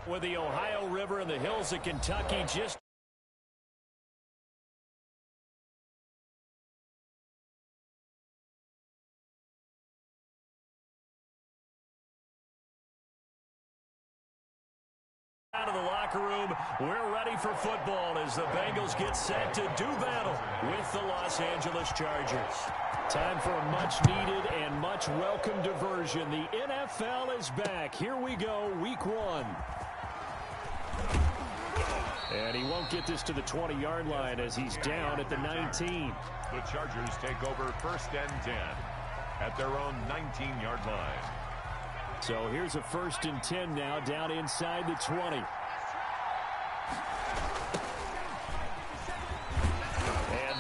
With the Ohio River and the hills of Kentucky just out of the locker room, we're ready for football as the Bengals get set to do battle with the Los Angeles Chargers. Time for a much-needed and much-welcome diversion. The NFL is back. Here we go, Week 1. And he won't get this to the 20-yard line as he's down at the 19. The Chargers take over 1st and 10 at their own 19-yard line. So here's a 1st and 10 now, down inside the 20. And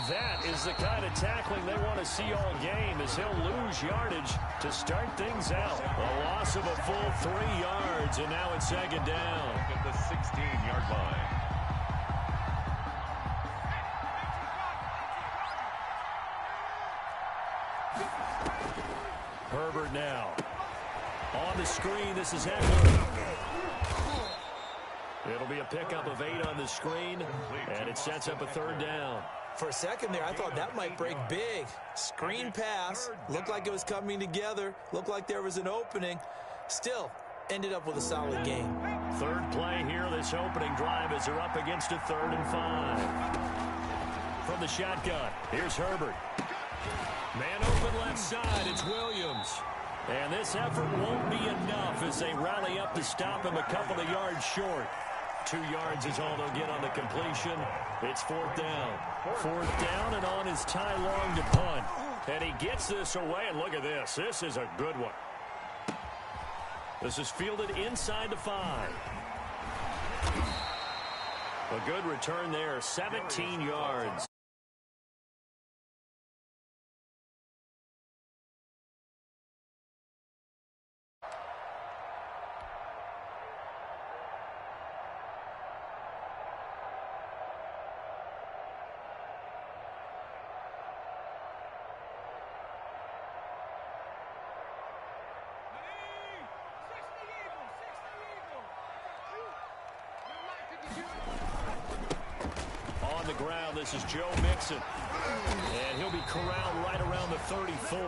that is the kind of tackling they want to see all game as he'll lose yardage to start things out. A loss of a full 3 yards, and now it's 2nd down. At the 16-yard line. Herbert now. On the screen, this is Eckler. It'll be a pickup of 8 on the screen, and it sets up a 3rd down. For a second there, I thought that might break big. Screen pass. Looked like it was coming together. Looked like there was an opening. Still, ended up with a solid game. 3rd play here, this opening drive as they're up against a 3rd and 5. From the shotgun, here's Herbert. Man open left side, it's Williams. And this effort won't be enough as they rally up to stop him a couple of yards short. 2 yards is all they'll get on the completion. It's 4th down. 4th down, and on is Ty Long to punt. And he gets this away, and look at this. This is a good one. This is fielded inside the 5. A good return there, 17 yards. On the ground, this is Joe Mixon. And he'll be corralled right around the 34.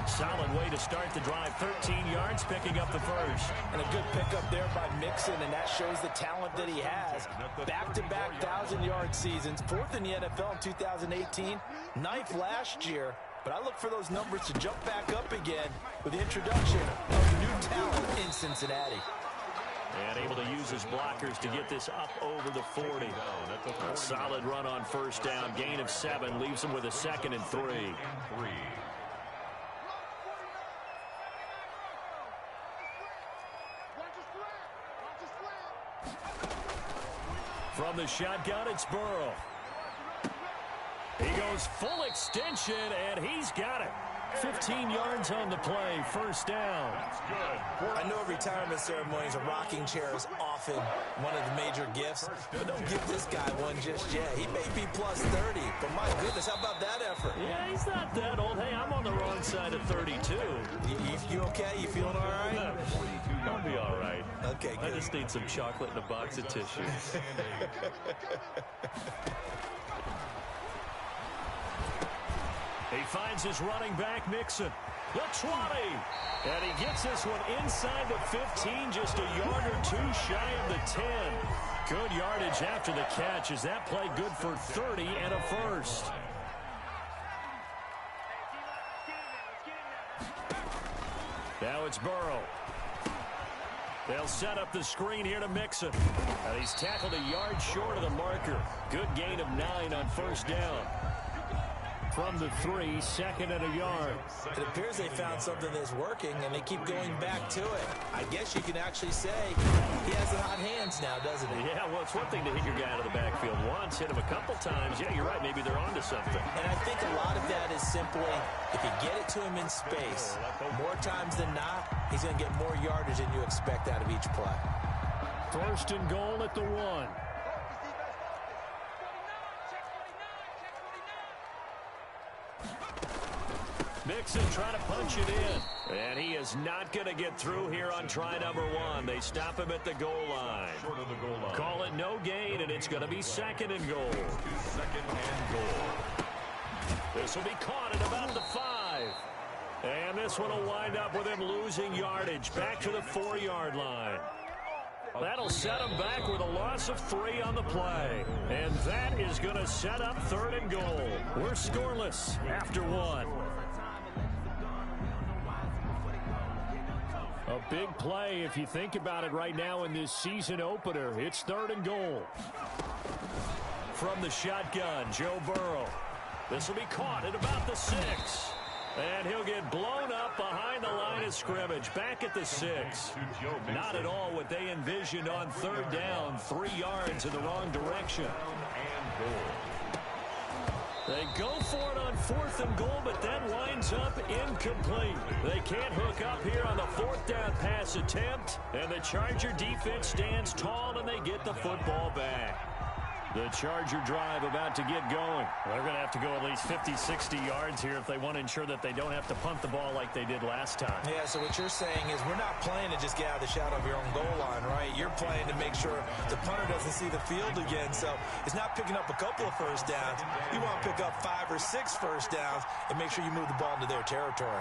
Solid way to start the drive. 13 yards, picking up the 1st. And a good pickup there by Mixon, and that shows the talent that he has. Back-to-back 1,000-yard seasons. 4th in the NFL in 2018. 9th last year. But I look for those numbers to jump back up again with the introduction of new talent in Cincinnati. And able to use his blockers to get this up over the 40. A solid run on 1st down. Gain of 7 leaves him with a 2nd and 3. From the shotgun, it's Burrow. He goes full extension, and he's got it. 15 yards on the play, 1st down. I know retirement ceremonies, a rocking chair is often one of the major gifts, but don't give this guy one just yet. He may be plus 30, but my goodness, how about that effort? Yeah, he's not that old. Hey, I'm on the wrong side of 32. You okay? You feeling all right? I'll be all right. Okay, good. I just need some chocolate and a box of tissues. He finds his running back, Mixon. The 20. And he gets this one inside the 15, just a yard or 2 shy of the 10. Good yardage after the catch. Is that play good for 30 and a 1st? Now it's Burrow. They'll set up the screen here to Mixon. And he's tackled a yard short of the marker. Good gain of 9 on 1st down. From the 3, 2nd and a yard. It appears they found something that's working, and they keep going back to it. I guess you can actually say he has the hot hands now, doesn't he? Yeah, well, it's one thing to hit your guy out of the backfield once, hit him a couple times. Yeah, you're right. Maybe they're onto something. And I think a lot of that is simply if you get it to him in space, more times than not, he's going to get more yardage than you expect out of each play. 1st and goal at the 1. Mixon trying to punch it in. And he is not going to get through here on try number 1. They stop him at the goal line. Short of the goal line. Call it no gain, and it's going to be 2nd and goal. 2nd and goal. This will be caught at about the 5. And this one will wind up with him losing yardage back to the 4-yard line. That'll set him back with a loss of 3 on the play. And that is going to set up 3rd and goal. We're scoreless after 1. A big play if you think about it right now in this season opener. It's 3rd and goal. From the shotgun, Joe Burrow. This will be caught at about the 6. And he'll get blown up behind the line of scrimmage, back at the 6. Not at all what they envisioned on 3rd down, 3 yards in the wrong direction. They go for it on 4th and goal, but that winds up incomplete. They can't hook up here on the 4th down pass attempt, and the Charger defense stands tall, and they get the football back. The Charger drive about to get going. They're going to have to go at least 50, 60 yards here if they want to ensure that they don't have to punt the ball like they did last time. Yeah, so what you're saying is we're not playing to just get out of the shadow of your own goal line, right? You're playing to make sure the punter doesn't see the field again. So it's not picking up a couple of first downs. You want to pick up 5 or 6 first downs and make sure you move the ball into their territory.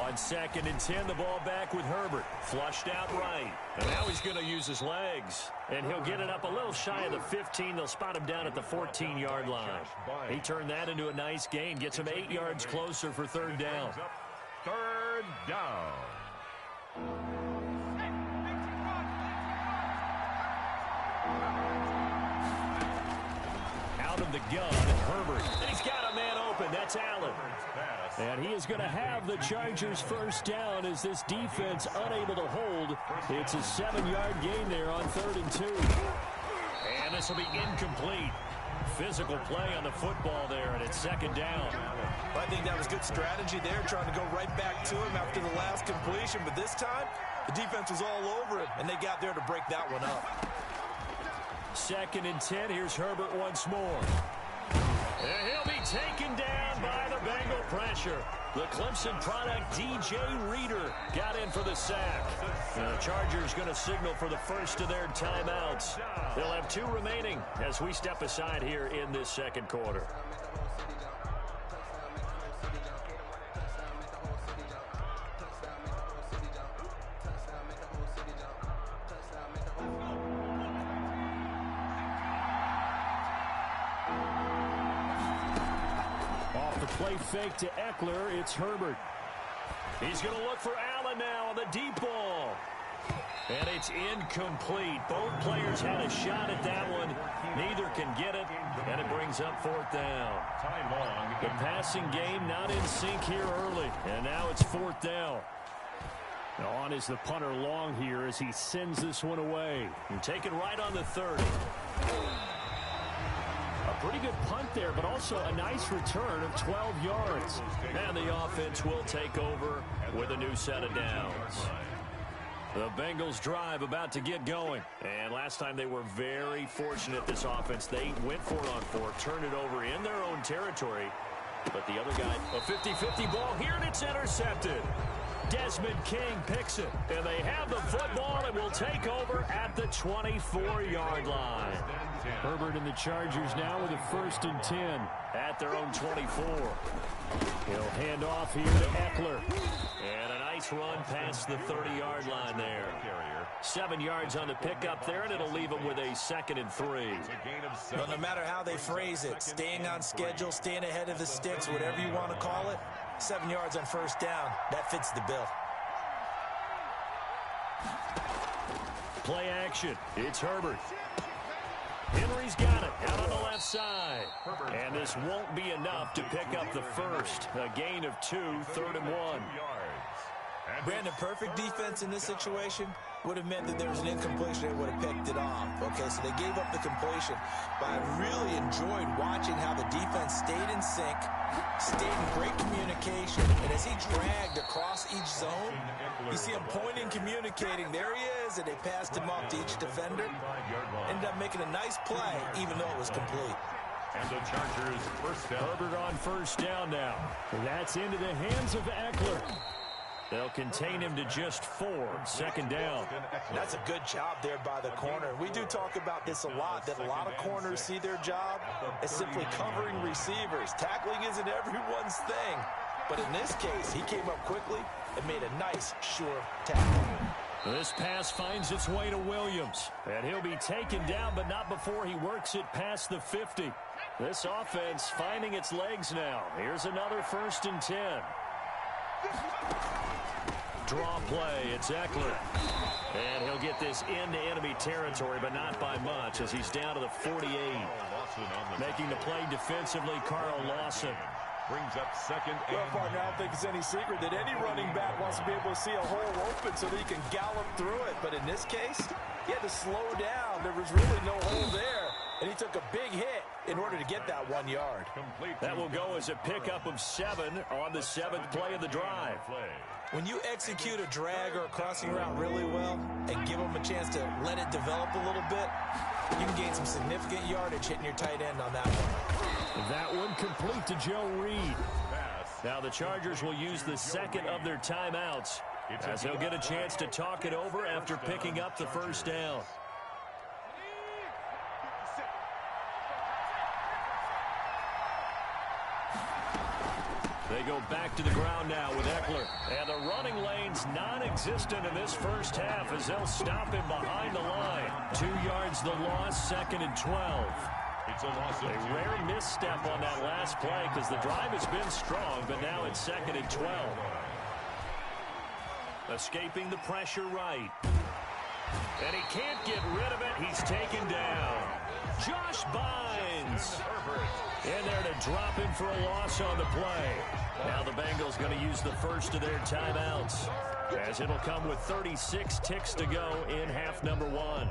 On 2nd and 10, the ball back with Herbert. Flushed out right. And now he's going to use his legs. And he'll get it up a little shy of the 15. They'll spot him down at the 14-yard line. He turned that into a nice gain. Gets him 8 yards closer for 3rd down. 3rd down. Out of the gun, Herbert. And he's got a man open. That's Allen. And he is going to have the Chargers first down as this defense unable to hold. It's a 7-yard gain there on 3rd and 2. And this will be incomplete. Physical play on the football there, and it's 2nd down. I think that was good strategy there, trying to go right back to him after the last completion. But this time, the defense was all over it, and they got there to break that one up. 2nd and 10. Here's Herbert once more. And he'll be taken down by the Bengal pressure. The Clemson product, DJ Reader, got in for the sack. The Chargers going to signal for the first of their timeouts. They'll have 2 remaining as we step aside here in this 2nd quarter. Play fake to Eckler. It's Herbert. He's going to look for Allen now on the deep ball. And it's incomplete. Both players had a shot at that one. Neither can get it. And it brings up 4th down. The passing game not in sync here early. And now it's 4th down. On is the punter Long here as he sends this one away. And taken right on the 30. Pretty good punt there, but also a nice return of 12 yards. And the offense will take over with a new set of downs. The Bengals drive about to get going. And last time they were very fortunate, this offense. They went for it on 4, turned it over in their own territory. But the other guy, a 50-50 ball here, and it's intercepted. Desmond King picks it. And they have the football and will take over at the 24-yard line. Herbert and the Chargers now with a 1st and 10 at their own 24. He'll hand off here to Eckler. And a nice run past the 30-yard line there. 7 yards on the pickup there, and it'll leave them with a 2nd and 3. Well, no matter how they phrase it, staying on schedule, staying ahead of the sticks, whatever you want to call it, 7 yards on 1st down, that fits the bill. Play action. It's Herbert. Henry's got it out on the left side. And this won't be enough to pick up the first. A gain of 2, 3rd and 1. Brandon, perfect defense in this situation would have meant that there was an incompletion. They would have picked it off. Okay, so they gave up the completion. But I really enjoyed watching how the defense stayed in sync, stayed in great communication. And as he dragged dragged across each zone. You see him pointing, communicating. There he is, and they passed him off to each defender. Ended up making a nice play, even though it was complete. And the Chargers first down. Herbert on first down now. That's into the hands of Eckler. They'll contain him to just 4. Second down. That's a good job there by the corner. We do talk about this a lot, that a lot of corners see their job as simply covering receivers. Tackling isn't everyone's thing. But in this case, he came up quickly and made a nice, sure tackle. This pass finds its way to Williams. And he'll be taken down, but not before he works it past the 50. This offense finding its legs now. Here's another 1st and 10. Draw play, it's Eckler. And he'll get this into enemy territory, but not by much as he's down to the 48. Making the play defensively, Carl Lawson. Brings up second. Well, partner, I don't think it's any secret that any running back wants to be able to see a hole open so that he can gallop through it. But in this case, he had to slow down. There was really no hole there. And he took a big hit in order to get that 1 yard. That will go as a pickup of 7 on the 7th play of the drive. When you execute a drag or a crossing route really well and give them a chance to let it develop a little bit, you can gain some significant yardage hitting your tight end on that one. That one complete to Joe Reed. Now the Chargers will use the second of their timeouts as they'll get a chance to talk it over after picking up the first down. They go back to the ground now with Eckler. And the running lane's non-existent in this first half as they'll stop him behind the line. 2 yards the loss, 2nd and 12. It's a loss of a rare misstep on that last play because the drive has been strong, but now it's 2nd and 12. Escaping the pressure right. And he can't get rid of it. He's taken down. Josh Bynes in there to drop him for a loss on the play. Now the Bengals going to use the first of their timeouts as it'll come with 36 ticks to go in half number 1.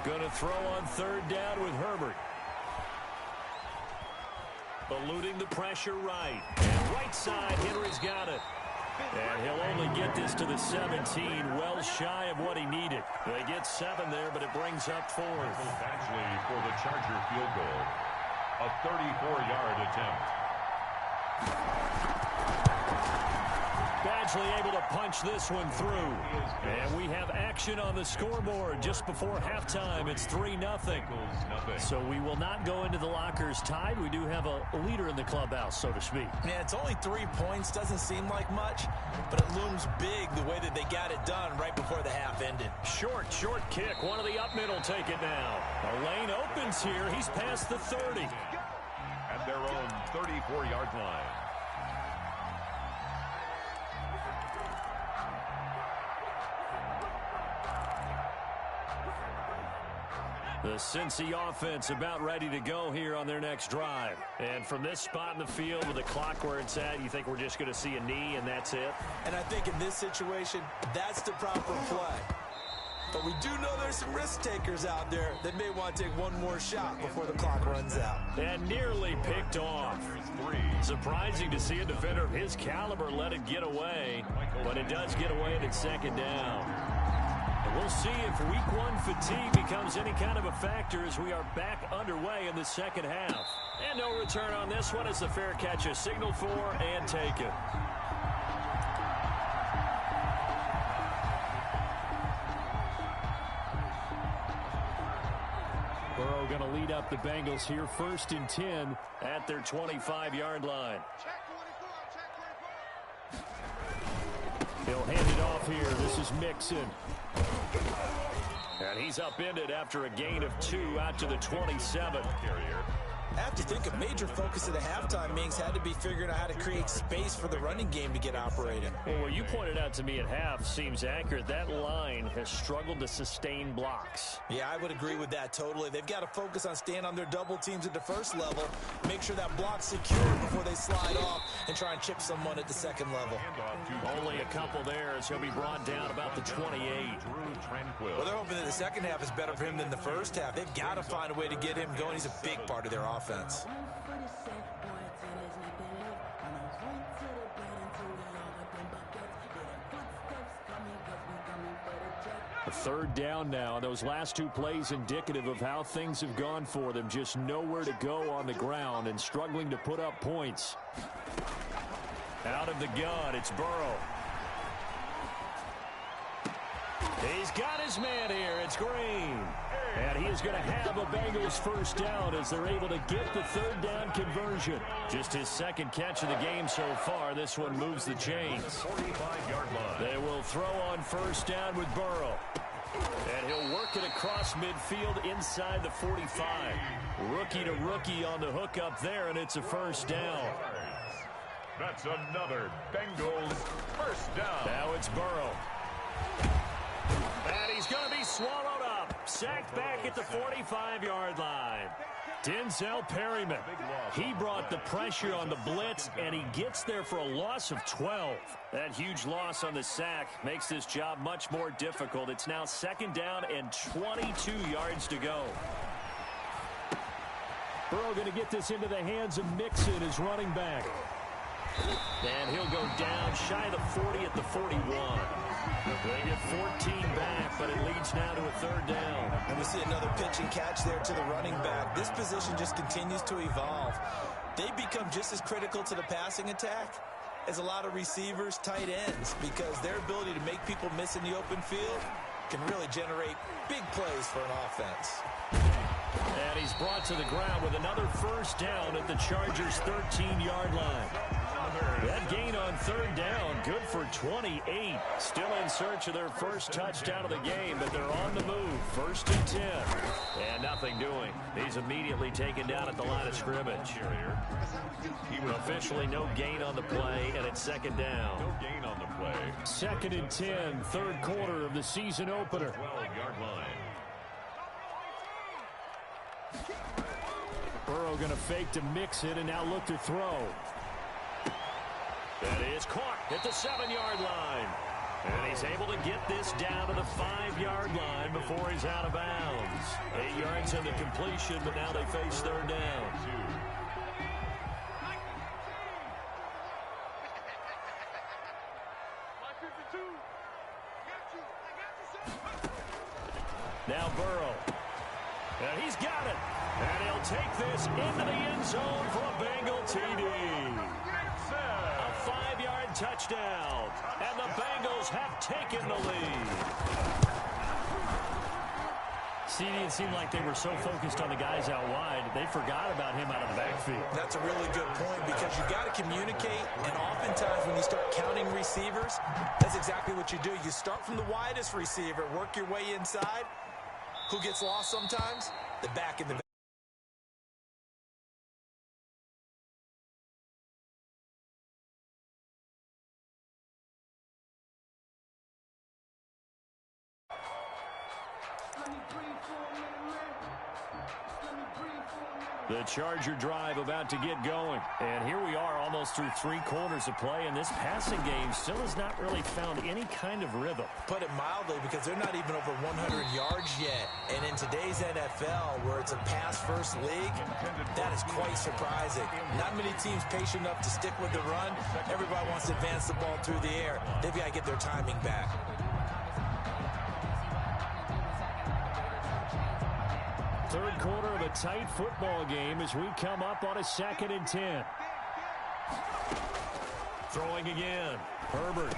Going to throw on 3rd down with Herbert. Eluding the pressure right. And right side, Henry's got it. And he'll only get this to the 17, well shy of what he needed. They get 7 there, but it brings up 4th. Actually, for the Charger field goal, a 34-yard attempt. Badgley able to punch this one through. And we have action on the scoreboard just before halftime. It's 3-0. So we will not go into the lockers tied. We do have a leader in the clubhouse, so to speak. Yeah, it's only 3 points. Doesn't seem like much, but it looms big the way that they got it done right before the half ended. Short kick. One of the up middle take it now. A lane opens here. He's past the 30. At their own 34-yard line. The Cincy offense about ready to go here on their next drive. And from this spot in the field with the clock where it's at, you think we're just going to see a knee and that's it? And I think in this situation, that's the proper play. But we do know there's some risk takers out there that may want to take one more shot before the clock runs out. And nearly picked off. Surprising to see a defender of his caliber let it get away. But it does get away at 2nd down. We'll see if week 1 fatigue becomes any kind of a factor as we are back underway in the second half. And no return on this one as the fair catch is signaled for and taken. Burrow going to lead up the Bengals here 1st and 10 at their 25-yard line. He'll hand it off here. This is Mixon. And he's upended after a gain of 2 out to the 27. I have to think a major focus of the halftime meetings had to be figuring out how to create space for the running game to get operating. Well, what you pointed out to me at half seems accurate. That line has struggled to sustain blocks. Yeah, I would agree with that totally. They've got to focus on staying on their double teams at the first level, make sure that block's secure before they slide off and try and chip someone at the second level. Only a couple there as he'll be brought down about the 28. Well, they're hoping that the second half is better for him than the first half. They've got to find a way to get him going. He's a big part of their offense. A third down now. Those last two plays indicative of how things have gone for them. Just nowhere to go on the ground and struggling to put up points. Out of the gun, it's Burrow. He's got his man here. It's Green. And he is going to have a Bengals first down as they're able to get the third down conversion. Just his second catch of the game so far. This one moves the chains. 45-yard line. They will throw on first down with Burrow. And he'll work it across midfield inside the 45. Rookie to rookie on the hook up there, and it's a first down. That's another Bengals first down. Now it's Burrow. And he's going to be swallowed up. Sacked back at the 45-yard line. Denzel Perryman. He brought the pressure on the blitz, and he gets there for a loss of 12. That huge loss on the sack makes this job much more difficult. It's now second down and 22 yards to go. Burrow going to get this into the hands of Mixon, his running back. And he'll go down shy of the 40 at the 41. They get 14 back, but it leads now to a third down. And we see another pitch and catch there to the running back. This position just continues to evolve. They become just as critical to the passing attack as a lot of receivers, tight ends, because their ability to make people miss in the open field can really generate big plays for an offense. And he's brought to the ground with another first down at the Chargers' 13-yard line. That gain on third down, good for 28. Still in search of their first touchdown of the game, but they're on the move. First and 10. And nothing doing. He's immediately taken down at the line of scrimmage. Officially no gain on the play, and it's second down. No gain on the play. Second and 10, third quarter of the season opener. 12-yard line. Burrow going to fake to mix it and now look to throw. That is caught at the 7-yard line. And he's able to get this down to the 5-yard line before he's out of bounds. 8 yards in the completion, but now they face third down. Now Burrow. And he's got it. And he'll take this into the end zone for a Bengal TD. A 5-yard touchdown. And the Bengals have taken the lead. See, it seemed like they were so focused on the guys out wide, they forgot about him out of the backfield. That's a really good point because you got to communicate, and oftentimes when you start counting receivers, that's exactly what you do. You start from the widest receiver, work your way inside. Who gets lost sometimes? The back in the back. The Charger drive about to get going. And here we are almost through 3 quarters of play, and this passing game still has not really found any kind of rhythm. Put it mildly, because they're not even over 100 yards yet. And in today's NFL, where it's a pass-first league, that is quite surprising. Not many teams patient enough to stick with the run. Everybody wants to advance the ball through the air. They've got to get their timing back. Third quarter of a tight football game as we come up on a 2nd and 10. Throwing again. Herbert.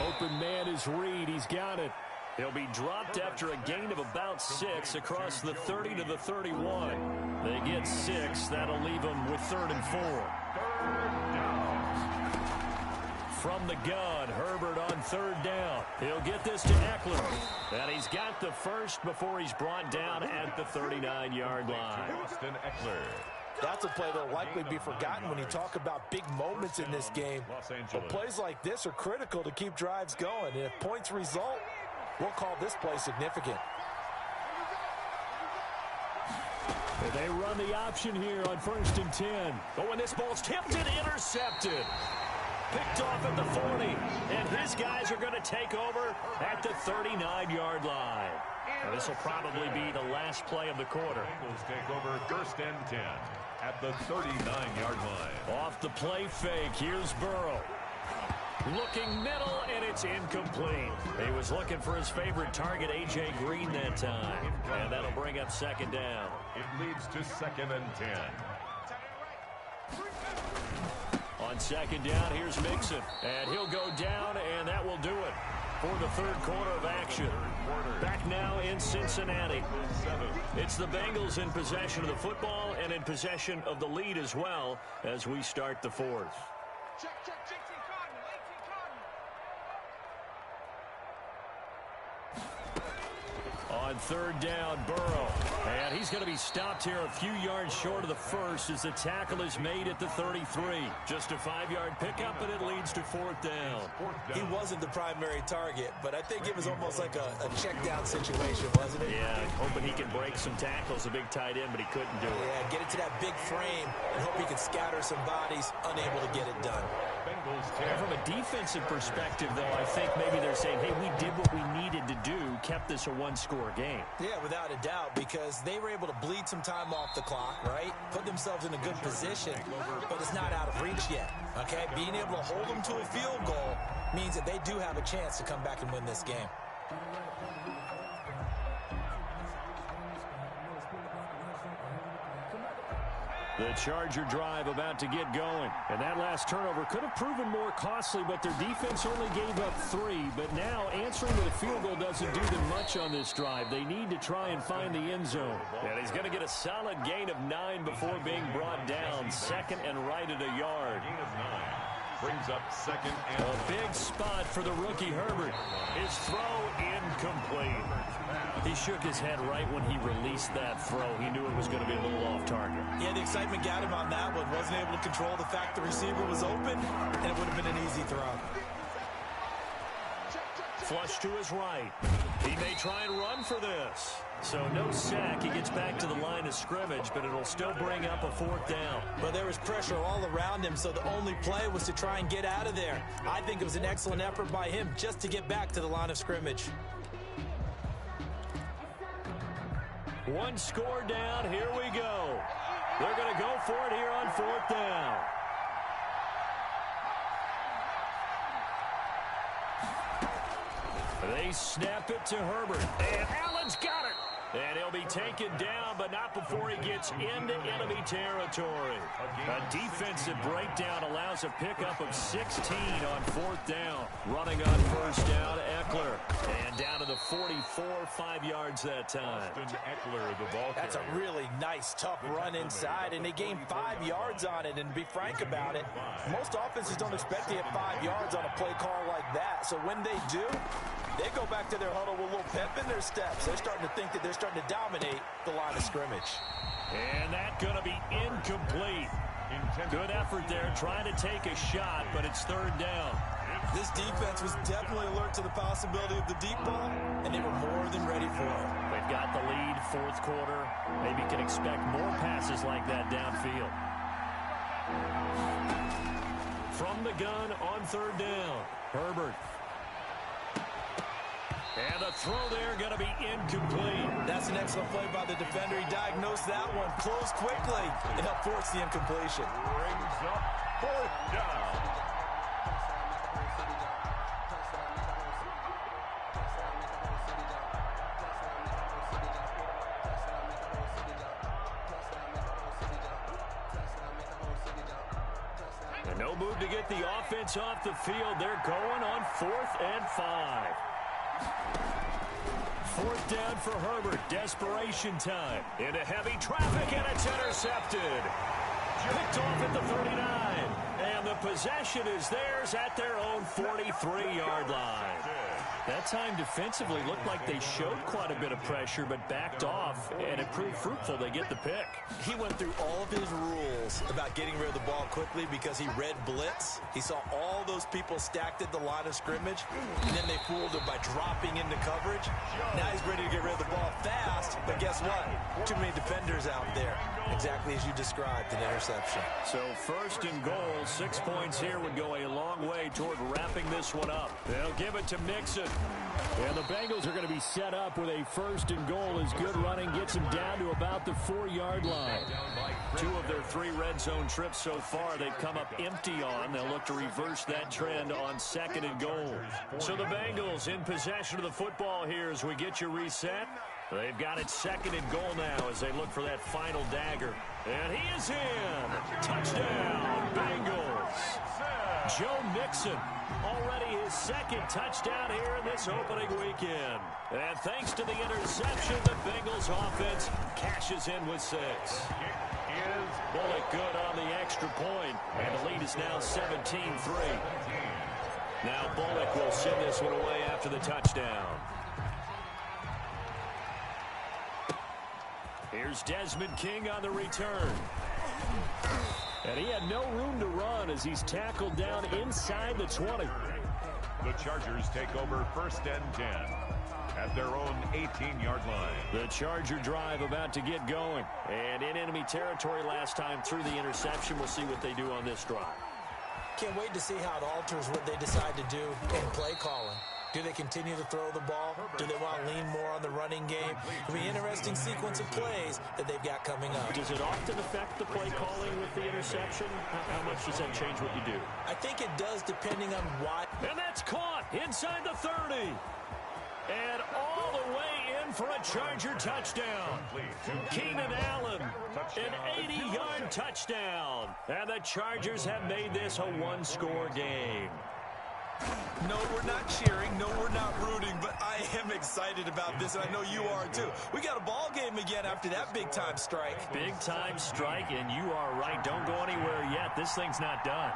Open man is Reed. He's got it. He'll be dropped after a gain of about 6 across the 30 to the 31. They get 6. That'll leave them with 3rd and 4. From the gun, Herbert on 3rd down. He'll get this to Eckler. And he's got the first before he's brought down at the 39-yard line. Austin Eckler. That's a play that will likely be forgotten when you talk about big moments in this game. But plays like this are critical to keep drives going. And if points result, we'll call this play significant. They run the option here on 1st and 10. Oh, and this ball's tipped and intercepted. Picked off at the 40. And his guys are going to take over at the 39-yard line. And this will probably be the last play of the quarter. Bengals take over 1st and 10 at the 39-yard line. Off the play fake, here's Burrow. Looking middle, and it's incomplete. He was looking for his favorite target, A.J. Green, that time. And that'll bring up 2nd down. It leads to 2nd and 10. On 2nd down, here's Mixon. And he'll go down, and that will do it for the 3rd quarter of action. Back now in Cincinnati. It's the Bengals in possession of the football and in possession of the lead as well as we start the 4th. On 3rd down, Burrow. And he's going to be stopped here a few yards short of the 1st as the tackle is made at the 33. Just a 5-yard pickup, and it leads to 4th down. He wasn't the primary target, but I think it was almost like a check-down situation, wasn't it? Yeah, hoping he can break some tackles, a big tight end, but he couldn't do it. Yeah, get it to that big frame and hope he can scatter some bodies, unable to get it done. And from a defensive perspective, though, I think maybe they're saying, hey, we did what we needed to do, kept this a one-score game. Yeah, without a doubt, because they were able to bleed some time off the clock, right? Put themselves in a good position, but it's not out of reach yet, okay? Being able to hold them to a field goal means that they do have a chance to come back and win this game. The Charger drive about to get going. And that last turnover could have proven more costly, but their defense only gave up 3. But now answering with a field goal doesn't do them much on this drive. They need to try and find the end zone. And he's going to get a solid gain of 9 before being brought down. 2nd and right at a yard. Gain of 9. Brings up 2nd and a big spot for the rookie Herbert. His throw incomplete. He shook his head right when he released that throw. He knew it was going to be a little off target. Yeah, the excitement got him on that one. Wasn't able to control the fact the receiver was open, and it would have been an easy throw. Flush to his right. He may try and run for this. So no sack. He gets back to the line of scrimmage, but it'll still bring up a 4th down. But there was pressure all around him, so the only play was to try and get out of there. I think it was an excellent effort by him just to get back to the line of scrimmage. One score down. Here we go. They're going to go for it here on 4th down. They snap it to Herbert. And Allen's got it. And he'll be taken down, but not before he gets into enemy territory. A defensive breakdown allows a pickup of 16 on 4th down. Running on 1st down, Eckler. And down to the 44, 5 yards that time. Eckler, the ball That's a really nice, tough run inside, and they gained 5 yards on it. And to be frank about it, most offenses don't expect to get 5 yards on a play call like that. So when they do, they go back to their huddle with a little pep in their steps. They're starting to think that they're starting to dominate the line of scrimmage. And that's going to be incomplete. Good effort there, trying to take a shot, but it's 3rd down. This defense was definitely alert to the possibility of the deep ball, and they were more than ready for it. They've got the lead, 4th quarter. Maybe can expect more passes like that downfield. From the gun on 3rd down, Herbert. And the throw there going to be incomplete. That's an excellent play by the defender. He diagnosed that one, closed quickly, and helped force the incompletion. Brings up 4th down. And no move to get the offense off the field. They're going on 4th and 5. 4th down for Herbert. Desperation time. Into heavy traffic, and it's intercepted. Picked off at the 39. And the possession is theirs at their own 43-yard line. That time defensively looked like they showed quite a bit of pressure, but backed off, and it proved fruitful. They get the pick. He went through all of his rules about getting rid of the ball quickly because he read blitz. He saw all those people stacked at the line of scrimmage, and then they fooled him by dropping into coverage. Now he's ready to get rid of the ball fast, but guess what? Too many defenders out there. Exactly as you described, an interception. So first and goal, 6 points here would go a long way toward wrapping this one up. They'll give it to Mixon. And the Bengals are going to be set up with a first and goal as good running gets them down to about the 4-yard line. 2 of their 3 red zone trips so far they've come up empty on. They'll look to reverse that trend on second and goal. So the Bengals in possession of the football here as we get you reset. They've got it second and goal now as they look for that final dagger. And he is in. Touchdown, Bengals. Joe Mixon, already his second touchdown here in this opening weekend. And thanks to the interception, the Bengals offense cashes in with 6. Bullock good on the extra point, and the lead is now 17-3. Now Bullock will send this one away after the touchdown. Here's Desmond King on the return. And he had no room to run as he's tackled down inside the 20. The Chargers take over first and 10 at their own 18-yard line. The Charger drive about to get going. And in enemy territory last time through the interception. We'll see what they do on this drive. Can't wait to see how it alters what they decide to do in play calling. Do they continue to throw the ball? Do they want to lean more on the running game? It'll be an interesting sequence of plays that they've got coming up. Does it often affect the play calling with the interception? How much does that change what you do? I think it does depending on why. And that's caught inside the 30. And all the way in for a Charger touchdown. Keenan Allen, an 80-yard touchdown. And the Chargers have made this a one-score game. No, we're not cheering. No, we're not rooting. But I am excited about this, and I know you are too. We got a ball game again after that big-time strike. Big-time strike, and you are right. Don't go anywhere yet. This thing's not done.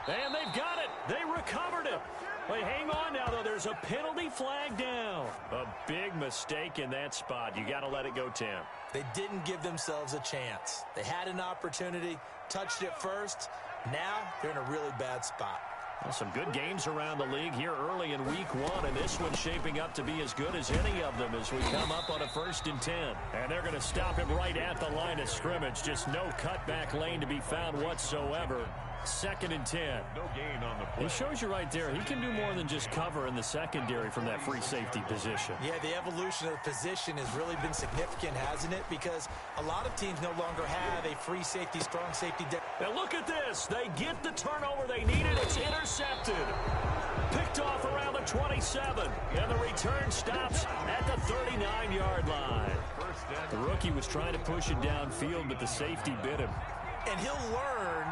And they've got it. They recovered it. Wait, hang on now, though. There's a penalty flag down. A big mistake in that spot. You got to let it go, Tim. They didn't give themselves a chance. They had an opportunity, touched it first. Now they're in a really bad spot. Well, some good games around the league here early in week 1, and this one's shaping up to be as good as any of them as we come up on a first and 10. And they're going to stop him right at the line of scrimmage. Just no cutback lane to be found whatsoever. Second and 10. No gain on the play. It shows you right there. He can do more than just cover in the secondary from that free safety position. Yeah, the evolution of the position has really been significant, hasn't it? Because a lot of teams no longer have a free safety, strong safety. Now look at this. They get the turnover they needed. It's intercepted. Picked off around the 27. And the return stops at the 39-yard line. The rookie was trying to push it downfield, but the safety bit him. And he'll learn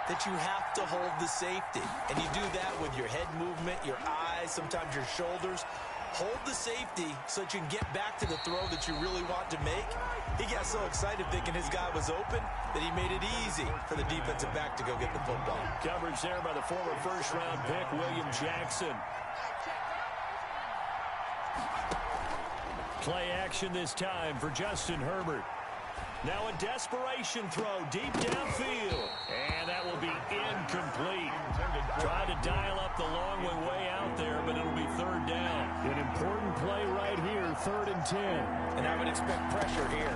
that you have to hold the safety. And you do that with your head movement, your eyes, sometimes your shoulders. Hold the safety so that you can get back to the throw that you really want to make. He got so excited thinking his guy was open that he made it easy for the defensive back to go get the football. Coverage there by the former first-round pick, William Jackson. Play action this time for Justin Herbert. Now a desperation throw deep downfield. And that will be incomplete. Tried to dial up the long way out there, but it'll be third down. An important play right here, 3rd and 10. And I would expect pressure here.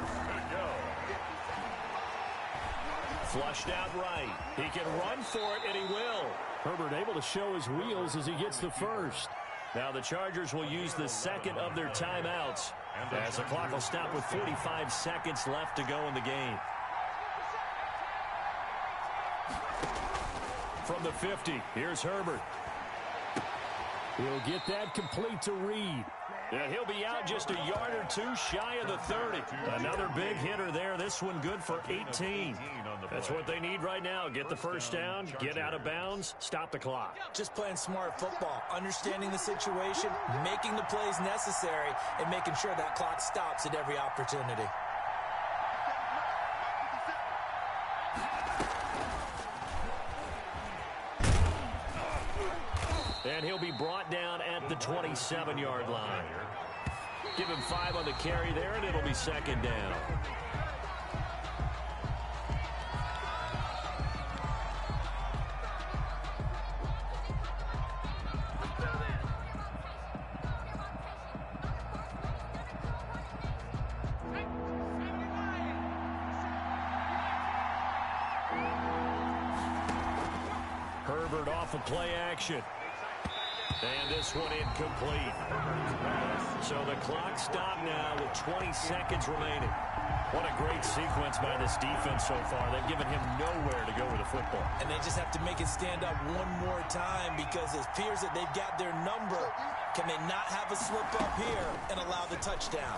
Flushed out right. He can run for it, and he will. Herbert able to show his wheels as he gets the first. Now the Chargers will use the second of their timeouts as the clock will stop with 45 seconds left to go in the game. From the 50, here's Herbert. He'll get that complete to Reed. Yeah, he'll be out just a yard or two shy of the 30. Another big hitter there. This one good for 18. That's what they need right now. Get the first down, get out of bounds, stop the clock. Just playing smart football, understanding the situation, making the plays necessary, and making sure that clock stops at every opportunity. And he'll be brought down at the 27-yard line. Give him 5 on the carry there, and it'll be second down. Herbert off of play action. And this one incomplete. So the clock stopped now with 20 seconds remaining. What a great sequence by this defense so far. They've given him nowhere to go with the football. And they just have to make it stand up one more time because it appears that they've got their number. Can they not have a slip up here and allow the touchdown?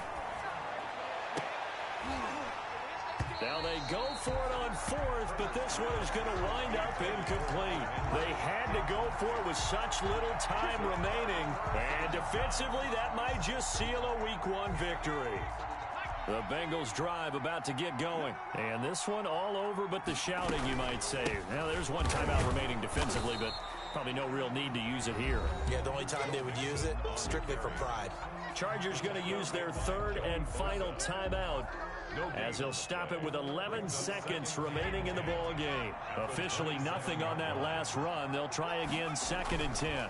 Now they go for it on 4th, but this one is going to wind up incomplete. They had to go for it with such little time remaining. And defensively, that might just seal a Week 1 victory. The Bengals drive about to get going. And this one all over but the shouting, you might say. Now, there's one timeout remaining defensively, but probably no real need to use it here. Yeah, the only time they would use it, strictly for pride. Chargers going to use their 3rd and final timeout, as they'll stop it with 11 seconds remaining in the ball game. Officially nothing on that last run. They'll try again 2nd and 10.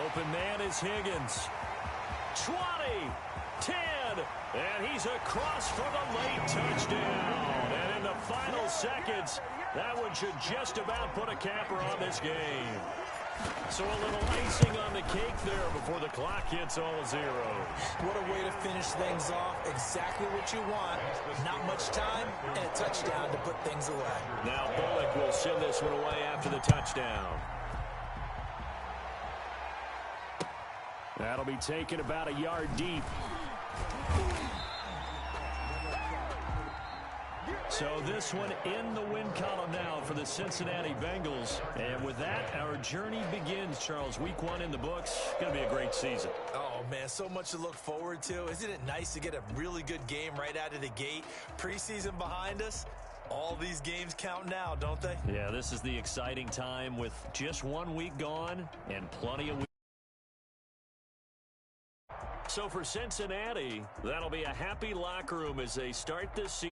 Open man is Higgins. 20, 10, and he's across for the late touchdown. And in the final seconds, that one should just about put a capper on this game. So a little icing on the cake there before the clock hits all zeros. What a way to finish things off. Exactly what you want. Not much time and a touchdown to put things away. Now Bullock will send this one away after the touchdown. That'll be taken about a yard deep. So this one in the win column now for the Cincinnati Bengals. And with that, our journey begins, Charles. Week 1 in the books. Going to be a great season. Oh, man, so much to look forward to. Isn't it nice to get a really good game right out of the gate? Preseason behind us. All these games count now, don't they? Yeah, this is the exciting time with just 1 week gone and plenty of weeks. So for Cincinnati, that'll be a happy locker room as they start this season.